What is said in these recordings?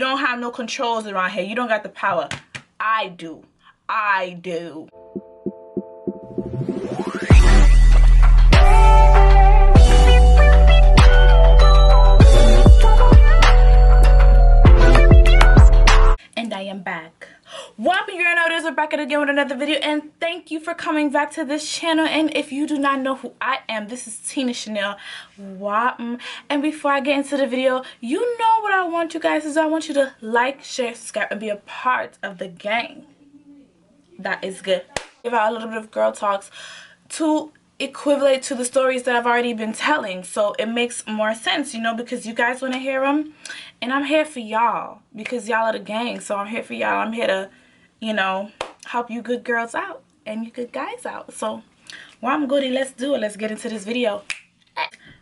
You don't have no controls around here. You don't got the power. I do. I do. And I am back. Welcome, you know, we're back again with another video, and thank you for coming back to this channel. And if you do not know who I am, this is Tina.Channiel. And before I get into the video, you know what I want you guys to do. I want you to like, share, subscribe, and be a part of the gang. That is good. Give out a little bit of girl talks to equivalent to the stories that I've already been telling, so it makes more sense, you know, because you guys want to hear them, and I'm here for y'all because y'all are the gang. So I'm here for y'all. I'm here to, you know, help you good girls out and you good guys out. So well, I'm goody. Let's do it. Let's get into this video.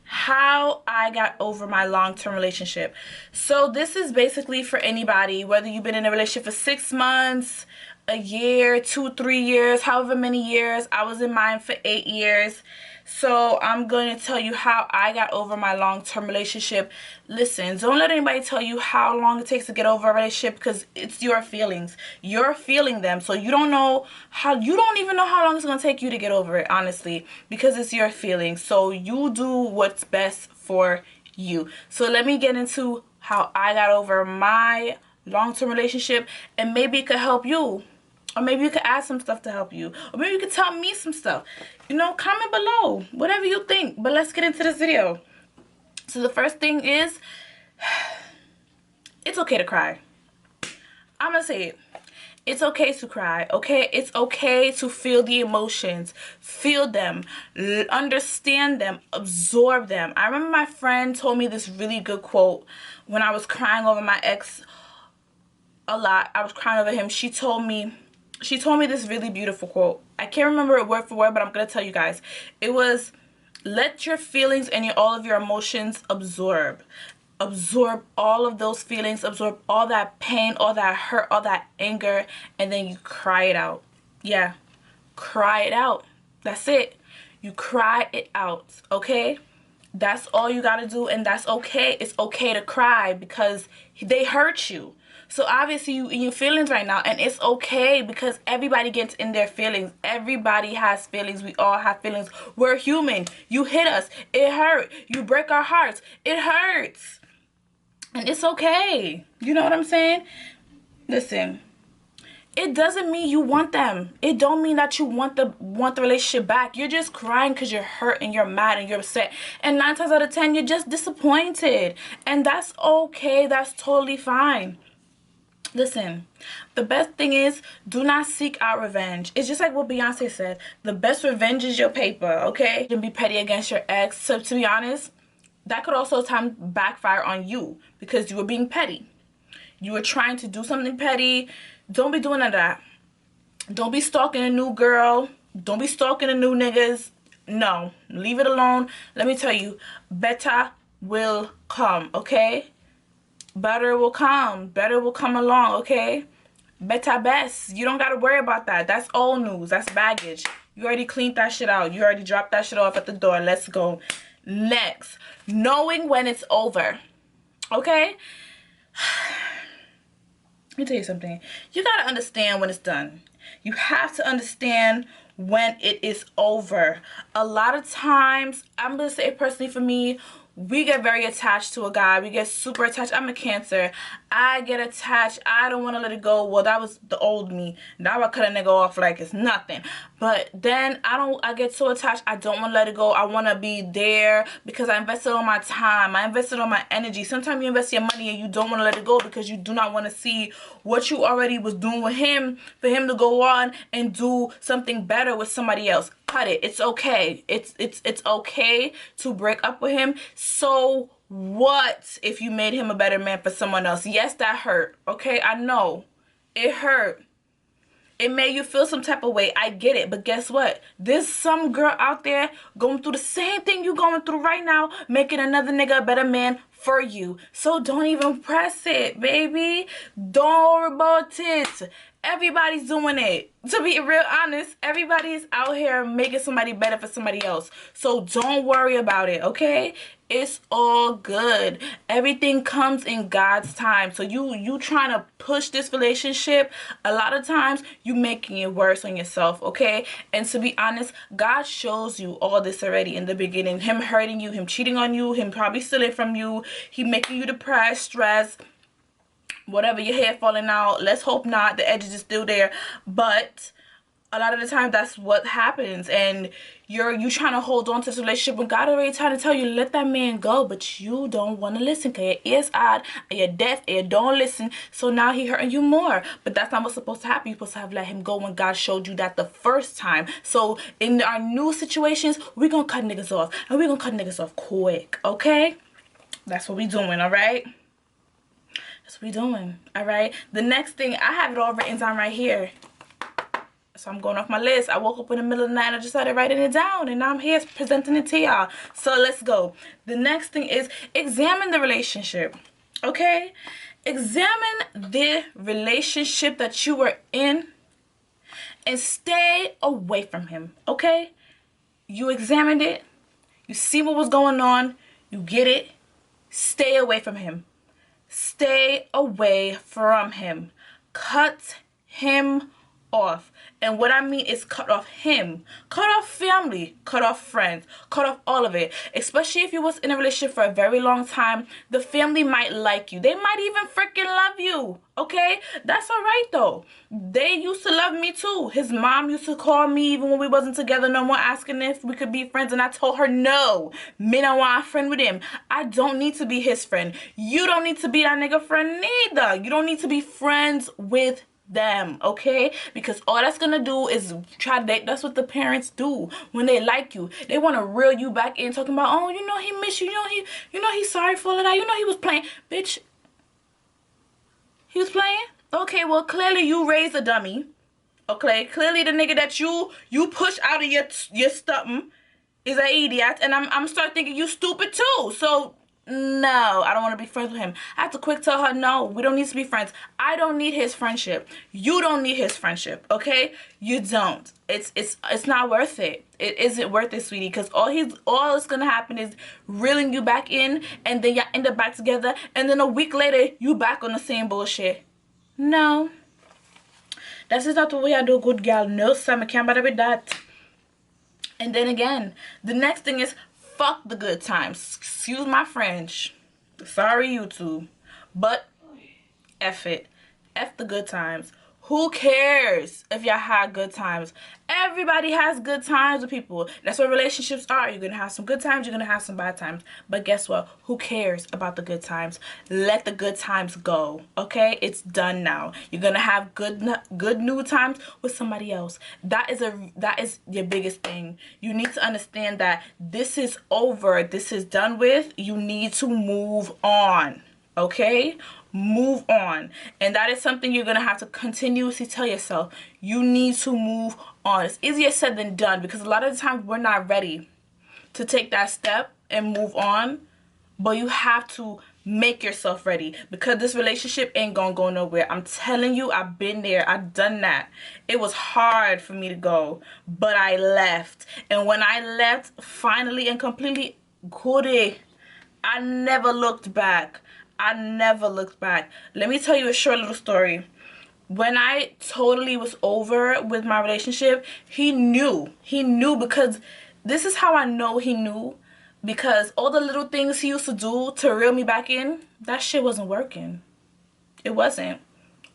How I got over my long-term relationship. So this is basically for anybody, whether you've been in a relationship for 6 months, a year, 2, 3 years, however many years. I was in mine for 8 years. So I'm going to tell you how I got over my long-term relationship. Listen, don't let anybody tell you how long it takes to get over a relationship, because it's your feelings. You're feeling them, so you don't know how, you don't even know how long it's going to take you to get over it, honestly, because it's your feelings. So you do what's best for you. So let me get into how I got over my long-term relationship, and maybe it could help you. Or maybe you could add some stuff to help you. Or maybe you could tell me some stuff. You know, comment below. Whatever you think. But let's get into this video. So the first thing is, it's okay to cry. I'm going to say it. It's okay to cry, okay? It's okay to feel the emotions. Feel them. Understand them. Absorb them. I remember my friend told me this really good quote when I was crying over my ex a lot. I was crying over him. She told me this really beautiful quote. I can't remember it word for word, but I'm going to tell you guys. It was, let your feelings and all of your emotions absorb. Absorb all of those feelings. Absorb all that pain, all that hurt, all that anger. And then you cry it out. Yeah. Cry it out. That's it. You cry it out. Okay? That's all you got to do. And that's okay. It's okay to cry because they hurt you. So obviously you in your feelings right now, and it's okay because everybody gets in their feelings. Everybody has feelings. We all have feelings. We're human. You hit us. It hurt. You break our hearts. It hurts. And it's okay. You know what I'm saying? Listen, it doesn't mean you want them. It don't mean that you want the relationship back. You're just crying because you're hurt and you're mad and you're upset. And 9 times out of 10, you're just disappointed. And that's okay. That's totally fine. Listen, the best thing is, do not seek out revenge. It's just like what Beyonce said. The best revenge is your paper, okay? You can be petty against your ex. So to be honest, that could also time backfire on you because you were being petty. You were trying to do something petty. Don't be doing none of that. Don't be stalking a new girl. Don't be stalking a new niggas. No, leave it alone. Let me tell you, better will come, okay? Better will come. Better will come along, okay? Better best. You don't got to worry about that. That's old news. That's baggage. You already cleaned that shit out. You already dropped that shit off at the door. Let's go. Next. Knowing when it's over. Okay? Let me tell you something. You got to understand when it's done. You have to understand when it is over. A lot of times, I'm going to say personally for me, we get very attached to a guy. We get super attached. I'm a Cancer. I get attached. I don't want to let it go. Well, that was the old me. Now I cut a nigga off like it's nothing. But then I get so attached. I don't want to let it go. I want to be there because I invested all my time. I invested all my energy. Sometimes you invest your money and you don't want to let it go because you do not want to see what you already was doing with him for him to go on and do something better with somebody else. Cut it. It's okay. It's okay to break up with him. So what if you made him a better man for someone else? Yes, that hurt. Okay, I know. It hurt. It made you feel some type of way. I get it. But guess what? There's some girl out there going through the same thing you're going through right now, making another nigga a better man for you. So don't even press it, baby. Don't worry about it. Everybody's doing it. To be real honest, everybody's out here making somebody better for somebody else. So don't worry about it, okay? It's all good. Everything comes in God's time. So you trying to push this relationship, a lot of times you making it worse on yourself, okay? And to be honest, God shows you all this already in the beginning. Him hurting you, him cheating on you, him probably stealing from you, he making you depressed, stressed, whatever, your hair falling out. Let's hope not. The edges is still there. But a lot of the time that's what happens, and you trying to hold on to this relationship when God already trying to tell you let that man go, but you don't want to listen because your ears odd and you're deaf and you don't listen. So now he hurting you more. But that's not what's supposed to happen. You're supposed to have let him go when God showed you that the first time. So in our new situations, we're gonna cut niggas off, and we're gonna cut niggas off quick, okay? That's what we doing, all right? That's what we doing, all right? The next thing, I have it all written down right here. So I'm going off my list. I woke up in the middle of the night and I just started writing it down. And now I'm here presenting it to y'all. So let's go. The next thing is examine the relationship. Okay? Examine the relationship that you were in and stay away from him. Okay? You examined it. You see what was going on. You get it. Stay away from him. Stay away from him. Cut him off. And what I mean is cut off him, cut off family, cut off friends, cut off all of it. Especially if you was in a relationship for a very long time, the family might like you. They might even freaking love you, okay? That's all right though. They used to love me too. His mom used to call me even when we wasn't together no more, asking if we could be friends, and I told her no. Me don't want a friend with him. I don't need to be his friend. You don't need to be that nigga friend neither. You don't need to be friends with them, okay? Because all that's gonna do is try to, that's what the parents do when they like you. They want to reel you back in, talking about, oh, you know he missed you, you know he's sorry for all of that, you know he was playing. Bitch, he was playing? Okay, well clearly you raised a dummy. Okay, clearly the nigga that you push out of your stomach is an idiot, and I'm start thinking you stupid too. So no, I don't want to be friends with him. I have to quick tell her, no, we don't need to be friends. I don't need his friendship. You don't need his friendship, okay? You don't. It's not worth it. It isn't worth it, sweetie, because all it's gonna happen is reeling you back in, and then you end up back together, and then a week later you back on the same bullshit. No, that's just not the way I do, good girl. No, Sam, I can't bother with that. And then again, the next thing is, fuck the good times. Excuse my French. Sorry, YouTube. But F it. F the good times. Who cares if y'all had good times? Everybody has good times with people. That's what relationships are. You're going to have some good times. You're going to have some bad times. But guess what? Who cares about the good times? Let the good times go. Okay? It's done now. You're going to have good new times with somebody else. That is your biggest thing. You need to understand that this is over. This is done with. You need to move on. Okay? Move on. And that is something you're gonna have to continuously tell yourself. You need to move on. It's easier said than done, because a lot of the times we're not ready to take that step and move on. But you have to make yourself ready, because this relationship ain't gonna go nowhere. I'm telling you, I've been there. I've done that. It was hard for me to go, but I left. And when I left, finally and completely, I never looked back. I never looked back. Let me tell you a short little story. When I totally was over with my relationship, he knew. He knew, because this is how I know he knew. Because all the little things he used to do to reel me back in, that shit wasn't working. It wasn't.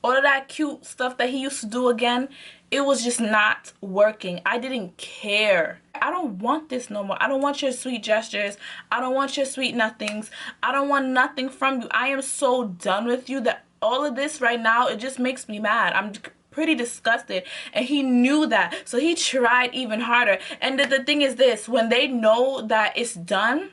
All of that cute stuff that he used to do again, it was just not working. I didn't care. I don't want this no more. I don't want your sweet gestures. I don't want your sweet nothings. I don't want nothing from you. I am so done with you that all of this right now, it just makes me mad. I'm pretty disgusted. And he knew that. So he tried even harder. And the thing is this, when they know that it's done,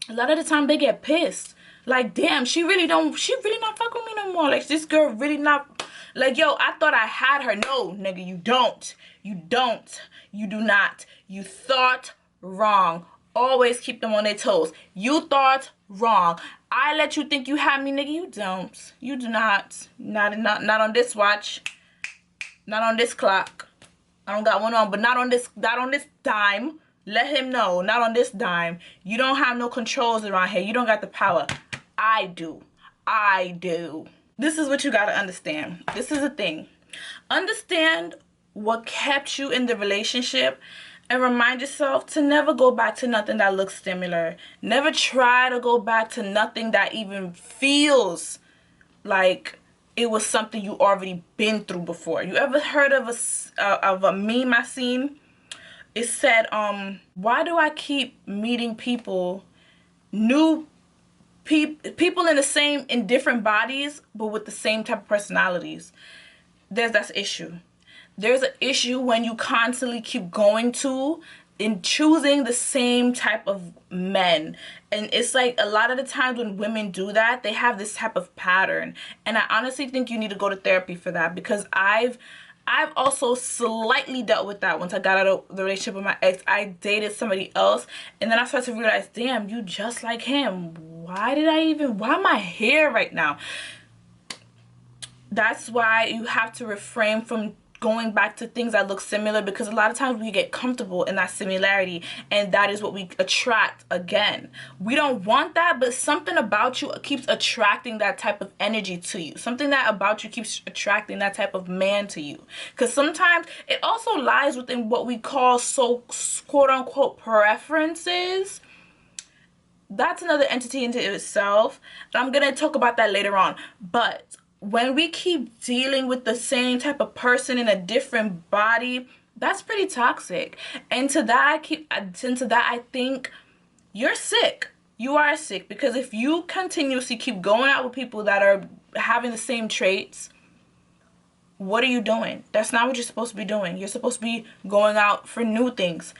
a lot of the time they get pissed. Like, damn, she really not fucking with me no more. Like, this girl really not, like, yo, I thought I had her. No, nigga, you don't. You don't. You do not. You thought wrong. Always keep them on their toes. You thought wrong. I let you think you have me, nigga. You don't. You do not. Not on this watch. Not on this clock. I don't got one on, but not on this dime. Let him know. Not on this dime. You don't have no controls around here. You don't got the power. I do. I do. This is what you gotta understand. This is the thing. Understand what kept you in the relationship and remind yourself to never go back to nothing that looks similar. Never try to go back to nothing that even feels like it was something you already been through before. You ever heard of a meme I seen? It said, why do I keep meeting people, people in different bodies, but with the same type of personalities? That's the issue. There's an issue when you constantly keep going to and choosing the same type of men. And it's like a lot of the times when women do that, they have this type of pattern. And I honestly think you need to go to therapy for that, because I've also slightly dealt with that. Once I got out of the relationship with my ex, I dated somebody else, and then I started to realize, damn, you just like him. Why am I here right now? That's why you have to refrain from going back to things that look similar, because a lot of times we get comfortable in that similarity, and that is what we attract again. We don't want that, but something about you keeps attracting that type of energy to you. Something that about you keeps attracting that type of man to you, because sometimes it also lies within what we call quote-unquote preferences. That's another entity into itself, and I'm gonna talk about that later on. But when we keep dealing with the same type of person in a different body, that's pretty toxic. And to that I think you're sick. You are sick, because if you continuously keep going out with people that are having the same traits, what are you doing? That's not what you're supposed to be doing. You're supposed to be going out for new things,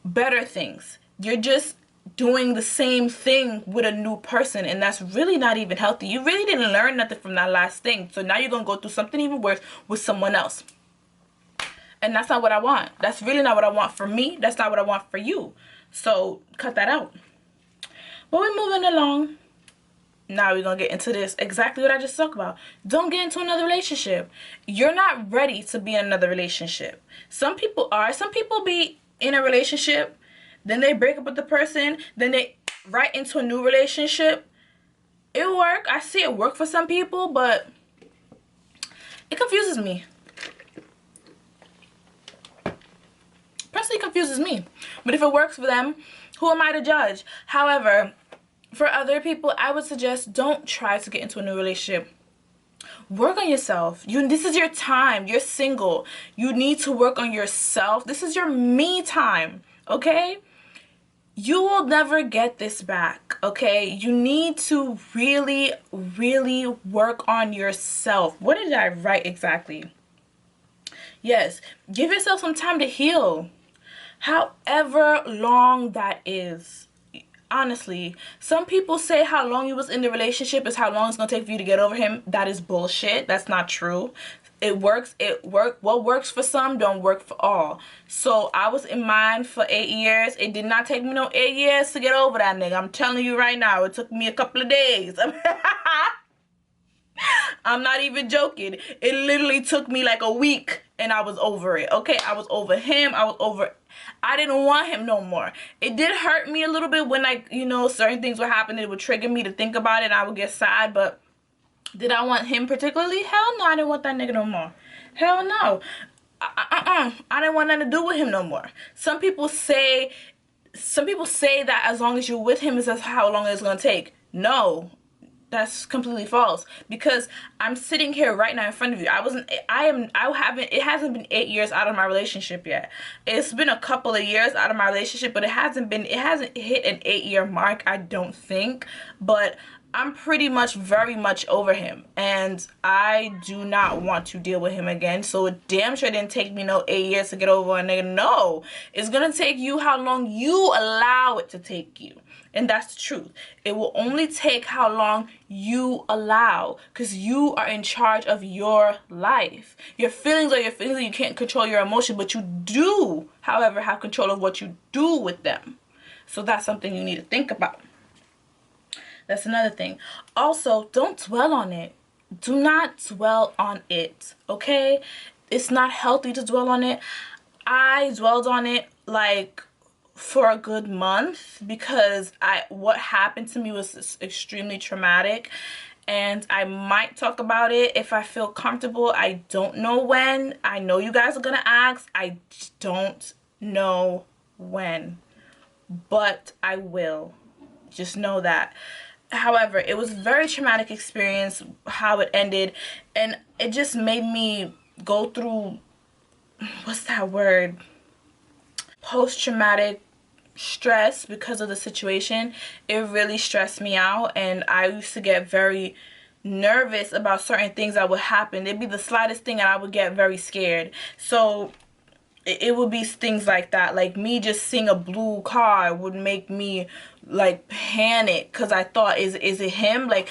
better things. You're just doing the same thing with a new person, and that's really not even healthy. You really didn't learn nothing from that last thing, so now you're gonna go through something even worse with someone else, and that's not what I want. That's really not what I want for me. That's not what I want for you. So cut that out. But we're moving along. Now we're gonna get into this, exactly what I just talked about. Don't get into another relationship. You're not ready to be in another relationship. Some people are. Some people be in a relationship, then they break up with the person, then they right into a new relationship. It work. I see it work for some people, but it confuses me. Personally, it confuses me. But if it works for them, who am I to judge? However, for other people, I would suggest don't try to get into a new relationship. Work on yourself. This is your time. You're single. You need to work on yourself. This is your me time, okay? You will never get this back, okay? You need to really, really work on yourself. What did I write exactly? Yes, give yourself some time to heal. However long that is. Honestly, some people say how long you was in the relationship is how long it's gonna take for you to get over him. That is bullshit. That's not true. It works. What works for some don't work for all. So I was in mine for 8 years. It did not take me no 8 years to get over that nigga. I'm telling you right now, it took me a couple of days. I'm not even joking. It literally took me like a week and I was over it. Okay, I was over him. I didn't want him no more. It did hurt me a little bit when, like, you know, certain things would happen. It would trigger me to think about it and I would get sad. But did I want him particularly? Hell no, I didn't want that nigga no more. Hell no. I didn't want nothing to do with him no more. Some people say that as long as you're with him is how long it's gonna take. No. That's completely false, because I'm sitting here right now in front of you. It hasn't been 8 years out of my relationship yet. It's been a couple of years out of my relationship, but it hasn't hit an 8-year mark, I don't think. But I'm pretty much very much over him, and I do not want to deal with him again. So it damn sure didn't take me no 8 years to get over a nigga. No, it's gonna take you how long you allow it to take you. And that's the truth. It will only take how long you allow, because you are in charge of your life. Your feelings are your feelings, and you can't control your emotion, but you do, however, have control of what you do with them. So that's something you need to think about. That's another thing. Also, don't dwell on it. Do not dwell on it, okay? It's not healthy to dwell on it. I dwelled on it like for a good month because what happened to me was extremely traumatic, and I might talk about it if I feel comfortable. I don't know when. I know you guys are gonna ask. I don't know when, but I will. Just know that. However, it was a very traumatic experience how it ended, and it just made me go through, what's that word? Post-traumatic stress because of the situation. It really stressed me out, and I used to get very nervous about certain things that would happen. It'd be the slightest thing and I would get very scared. So it would be things like that, like me just seeing a blue car would make me like panic because I thought, is it him? Like,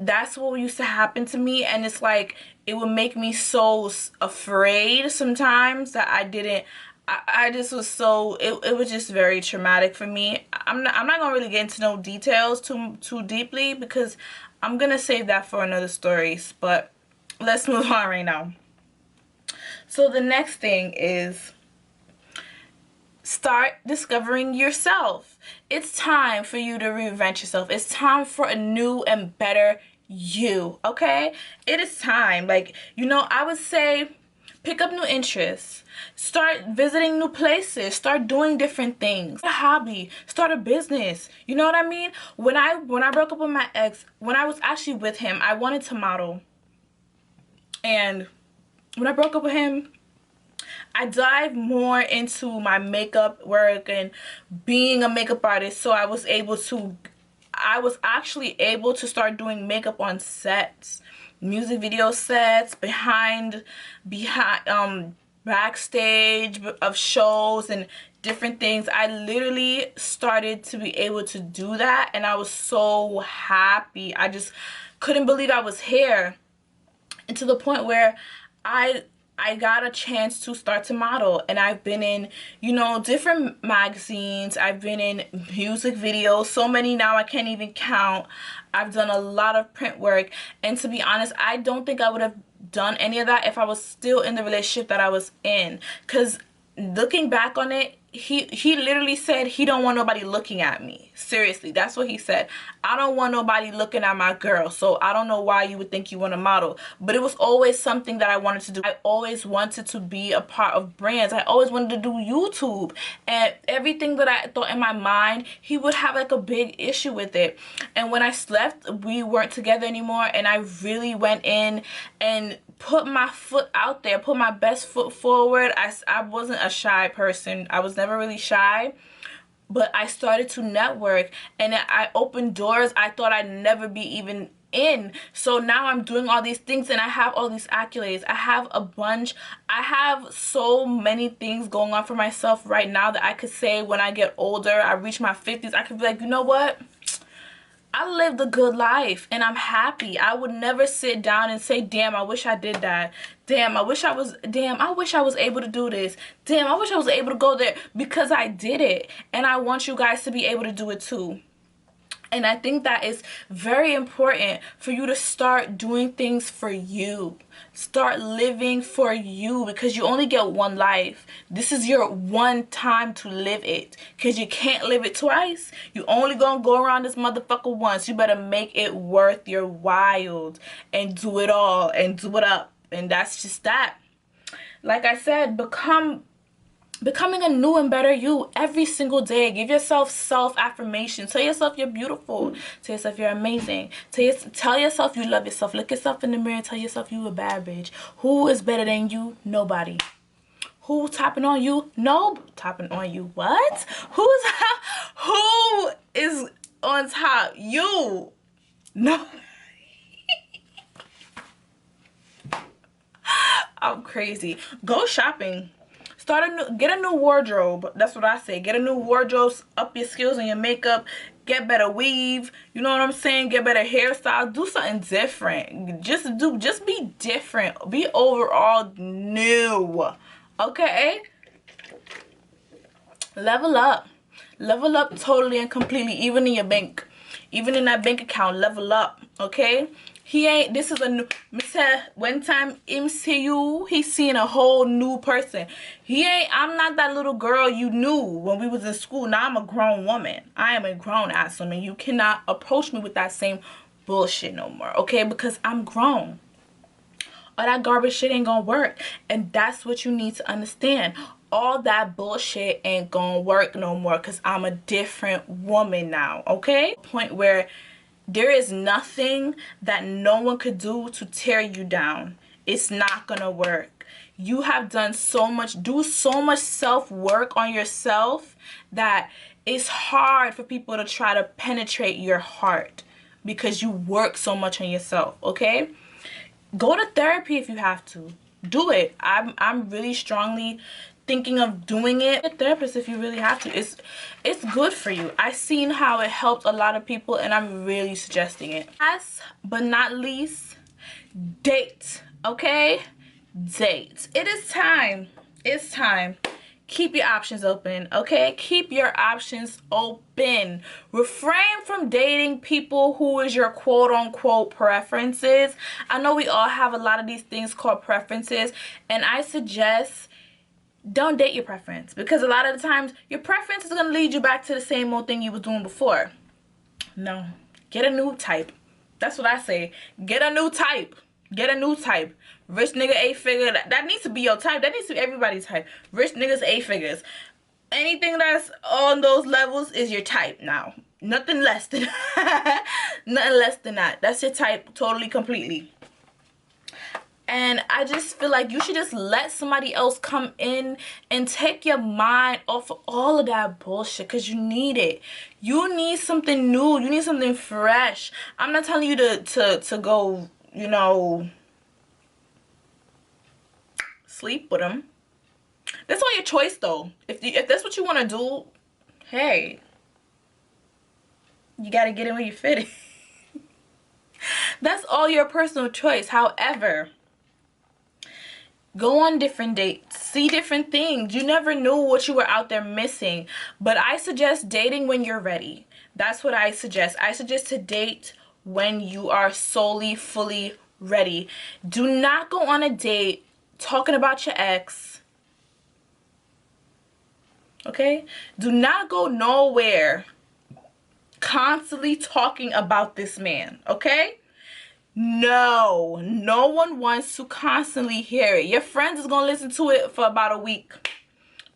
that's what used to happen to me, and it's like it would make me so afraid sometimes that I just was so, it was just very traumatic for me. I'm not gonna really get into no details too deeply because I'm gonna save that for another stories, but let's move on right now. So the next thing is start discovering yourself. It's time for you to reinvent yourself. It's time for a new and better you, okay? It is time. Like, you know, I would say pick up new interests. Start visiting new places. Start doing different things. A hobby. Start a business. You know what I mean? When I broke up with my ex, when I was actually with him, I wanted to model. And when I broke up with him, I dived more into my makeup work and being a makeup artist, so I was actually able to start doing makeup on sets, music video sets, behind backstage of shows and different things. I literally started to be able to do that, and I was so happy. I just couldn't believe I was here. And to the point where I got a chance to start to model, and I've been in, you know, different magazines. I've been in music videos, so many now I can't even count. I've done a lot of print work, and to be honest, I don't think I would have done any of that if I was still in the relationship that I was in, because looking back on it, he literally said he don't want nobody looking at me. Seriously, that's what he said. I don't want nobody looking at my girl, so I don't know why you would think you want to model. But it was always something that I wanted to do. I always wanted to be a part of brands. I always wanted to do YouTube, and everything that I thought in my mind, he would have like a big issue with it. And when I left, we weren't together anymore, and I really went in and put my foot out there, put my best foot forward. I wasn't a shy person. I was never really shy, but I started to network, and I opened doors I thought I'd never be even in. So now I'm doing all these things, and I have all these accolades. I have a bunch. I have so many things going on for myself right now that I could say when I get older, I reach my 50s, I could be like, you know what? I lived a good life, and I'm happy. I would never sit down and say, damn, I wish I did that. Damn, I wish I was able to do this. Damn, I wish I was able to go there, because I did it. And I want you guys to be able to do it too. And I think that is very important for you to start doing things for you. Start living for you, because you only get one life. This is your one time to live it, because you can't live it twice. You only gonna go around this motherfucker once. You better make it worth your while and do it all and do it up. And that's just that. Like I said, becoming a new and better you every single day. Give yourself self-affirmation. Tell yourself you're beautiful. Tell yourself you're amazing. Tell yourself you love yourself. Look yourself in the mirror and tell yourself you a bad bitch. Who is better than you? Nobody. Who topping on you? No. Topping on you. What? Who is on top? You. No. I'm crazy. Go shopping. Get a new wardrobe. That's what I say. Get a new wardrobe. Up your skills on your makeup. Get better weave. You know what I'm saying? Get better hairstyle. Do something different. Just be different. Be overall new. Okay? Level up. Level up totally and completely, even in your bank. Even in that bank account, level up, okay? He ain't, this is a new, one time him see you, he's seeing a whole new person. He ain't, I'm not that little girl you knew when we was in school. Now I'm a grown woman. I am a grown ass woman. You cannot approach me with that same bullshit no more, okay? Because I'm grown. All that garbage shit ain't gonna work. And that's what you need to understand. All that bullshit ain't gonna work no more because I'm a different woman now, okay? Point where there is nothing that no one could do to tear you down. It's not gonna work. You have done so much, do so much self-work on yourself that it's hard for people to try to penetrate your heart because you work so much on yourself, okay? Go to therapy if you have to. Do it. I'm really strongly thinking of doing it. A therapist if you really have to. It's good for you. I've seen how it helped a lot of people and I'm really suggesting it. Last but not least, date. Okay? Date. It is time. It's time. Keep your options open, okay? Keep your options open. Refrain from dating people who is your quote-unquote preferences. I know we all have a lot of these things called preferences, and I suggest don't date your preference because a lot of the times your preference is going to lead you back to the same old thing you was doing before. No. Get a new type. That's what I say. Get a new type. Get a new type. Rich nigga 8 figure. That needs to be your type. That needs to be everybody's type. Rich niggas 8 figures. Anything that's on those levels is your type now. Nothing less than nothing less than that. That's your type totally, completely. And I just feel like you should just let somebody else come in and take your mind off of all of that bullshit because you need it. You need something new. You need something fresh. I'm not telling you to go, you know, sleep with them. That's all your choice though. If that's what you want to do, hey, you got to get in where you fit in. That's all your personal choice. However, go on different dates. See different things. You never knew what you were out there missing. But I suggest dating when you're ready. That's what I suggest. I suggest to date when you are solely, fully ready. Do not go on a date talking about your ex. Okay? Do not go nowhere constantly talking about this man. Okay? No one wants to constantly hear it. Your friends is gonna listen to it for about a week,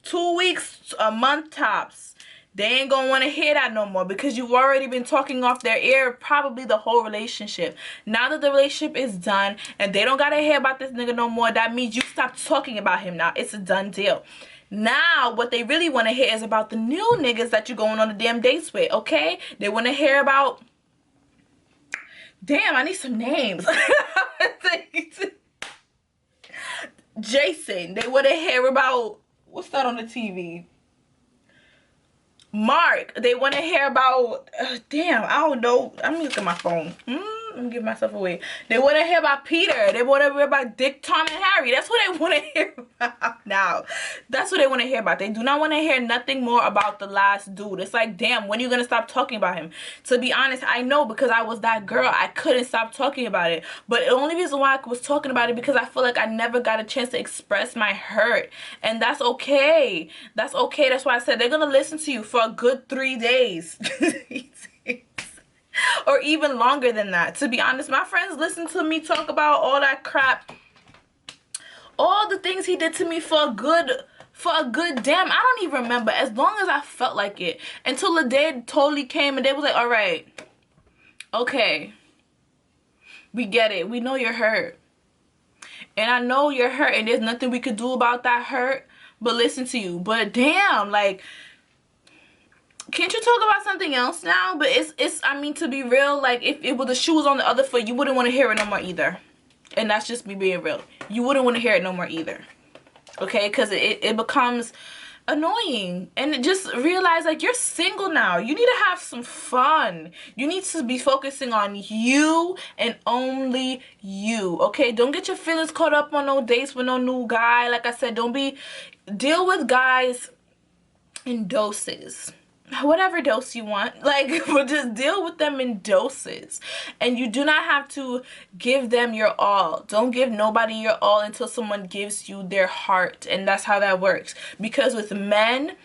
2 weeks, a month tops. They ain't gonna want to hear that no more because you've already been talking off their ear probably the whole relationship. Now that the relationship is done and they don't gotta hear about this nigga no more, that means you stopped talking about him now. It's a done deal. Now what they really want to hear is about the new niggas that you're going on the damn dates with, okay? They want to hear about, damn, I need some names. Jason. They want to hear about, what's that on the TV? Mark. They want to hear about, damn, I don't know. I'm looking at my phone. I'm giving myself away. They want to hear about Peter. They want to hear about Dick, Tom, and Harry. That's what they want to hear about now. That's what they want to hear about. They do not want to hear nothing more about the last dude. It's like, damn, when are you going to stop talking about him? To be honest, I know because I was that girl. I couldn't stop talking about it. But the only reason why I was talking about it because I feel like I never got a chance to express my hurt. And that's okay. That's okay. That's why I said they're going to listen to you for a good 3 days. Or even longer than that. To be honest, my friends listen to me talk about all that crap. All the things he did to me for a good damn, I don't even remember. As long as I felt like it. Until the day totally came and they was like, alright. Okay. We get it. We know you're hurt. And I know you're hurt and there's nothing we could do about that hurt but listen to you. But damn, like, can't you talk about something else now? But it's I mean, to be real, like, if it was the shoes on the other foot, you wouldn't want to hear it no more either. And that's just me being real. You wouldn't want to hear it no more either. Okay? Because it becomes annoying. And just realize, like, you're single now. You need to have some fun. You need to be focusing on you and only you. Okay? Don't get your feelings caught up on no dates with no new guy. Like I said, deal with guys in doses. whatever dose you want. Like, but just deal with them in doses. And you do not have to give them your all. Don't give nobody your all until someone gives you their heart. And that's how that works. Because with men,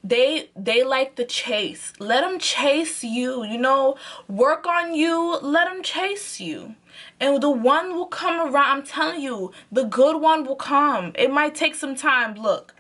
they like the chase. Let them chase you, you know, work on you, let them chase you. And the one will come around. I'm telling you, the good one will come. It might take some time. Look,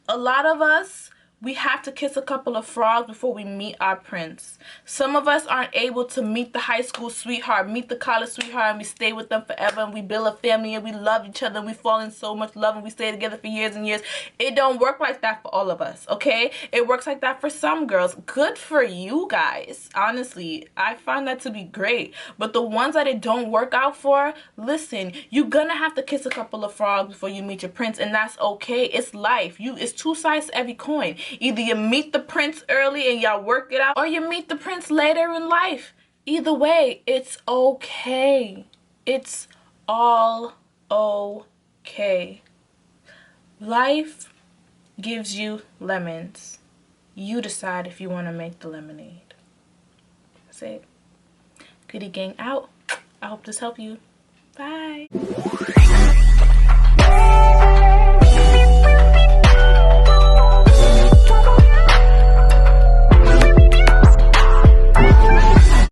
a lot of us, we have to kiss a couple of frogs before we meet our prince. Some of us aren't able to meet the high school sweetheart, meet the college sweetheart, and we stay with them forever, and we build a family, and we love each other, and we fall in so much love, and we stay together for years and years. It don't work like that for all of us, okay? It works like that for some girls. Good for you guys. Honestly, I find that to be great. But the ones that it don't work out for, listen, you're gonna have to kiss a couple of frogs before you meet your prince, and that's okay. It's life. It's two sides to every coin. Either you meet the prince early and y'all work it out, or you meet the prince later in life. Either way, it's okay. It's all okay. Life gives you lemons. You decide if you want to make the lemonade. That's it. Goody gang out. I hope this helped you. Bye.